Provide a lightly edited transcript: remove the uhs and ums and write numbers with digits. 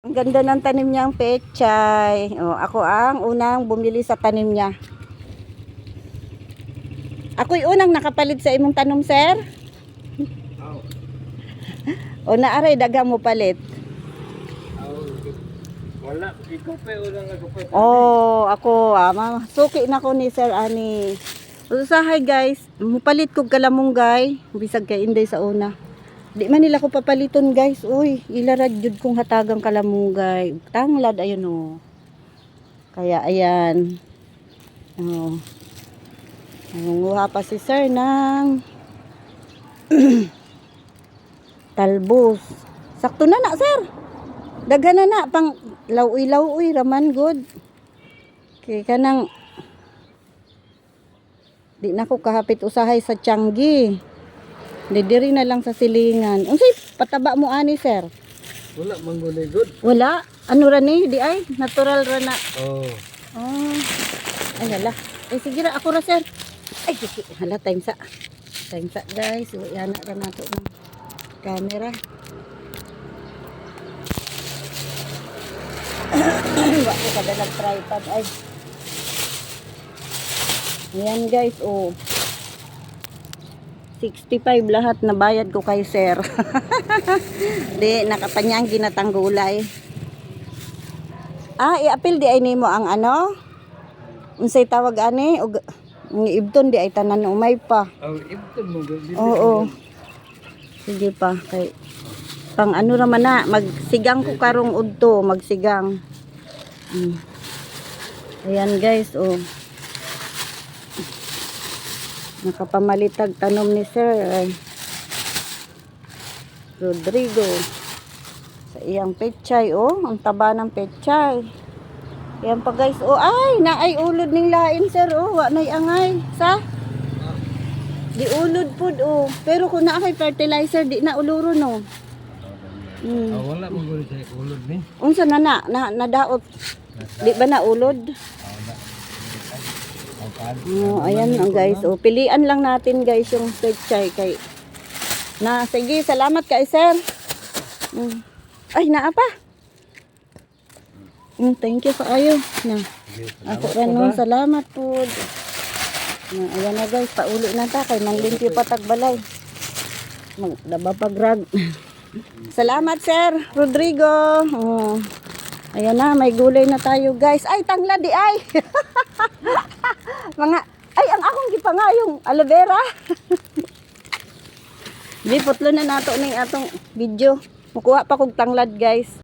Ang ganda ng tanim niyang pechay. Oh, ako ang unang bumili sa tanim niya. Ako'y unang nakapalit sa imong tanom, sir. O naaray daghang mo palit. Wala, ikaw pa unang nagpapalit. Oh, ako suki na ko ni sir ani. Usahay guys, mupalit kog kalamunggay, bisag kay inday sa una. Di man nila ko papaliton guys. Uy, ilarad jud kong hatagang kalamunggay. Tanglad ayun oh. Kaya ayan. Oh. Nangunguha pa si sir ng talbos. Sakto na na sir. Daghan na pang law-uy raman good. Kay kanang di na ko kahapit usahay sa Tianggi. Didiri na lang sa silingan. Unsay pataba mo ani sir? Wala manggulay good. Wala. Ano ra ni? Di ay natural ra na. Oh. Oh. Ay hala. Ay sige ra ako ra sir. Ay sige. Hala time sa. Time sa guys. Yan na ra nato ng camera. Wa ko kada nag-tripod ay. Ayan guys, oh. 65 lahat na bayad ko kay sir. Di nakapanyang ginatanggulay. I-appeal di ay nimo ang ano? Unsay tawag ani? Og ibton di ay tanan umay pa. Oh, ibton mo good. Oo. Sige pa kay pang ano ra man na magsigang ko karong udto, magsigang. Ayan guys, oh. Nakapamalitag tanom ni Sir Rodrigo sa iyang pechay. Oh, ang taba ng pechay. Yan pa guys. Oh, ay naay ulod ning lain sir. Oh, wa nay angay sa di ulod pud. Oh, pero kung naa kay fertilizer di na uluro no. Wala manggulay sa ulod ni. Unsa na nadaot di ba na ulod? Oh, ayan ang guys. Oh, pilian lang natin guys yung pechay kay na sige, salamat kay sir. Ay, naa pa. Thank you kaayo. Na. Ako ron salamat po. Ayan na guys, pauli na ta kay manglimpyo pa tagbalay. Magdaba pa grag. Salamat sir Rodrigo. Oh. Ayan na, may gulay na tayo guys. Ay, tanglad di ay. Mga, ay, ang akong gipanga yung aloe vera. Di, putlo na nato ning atong video. Mukuha pa kog tanglad guys.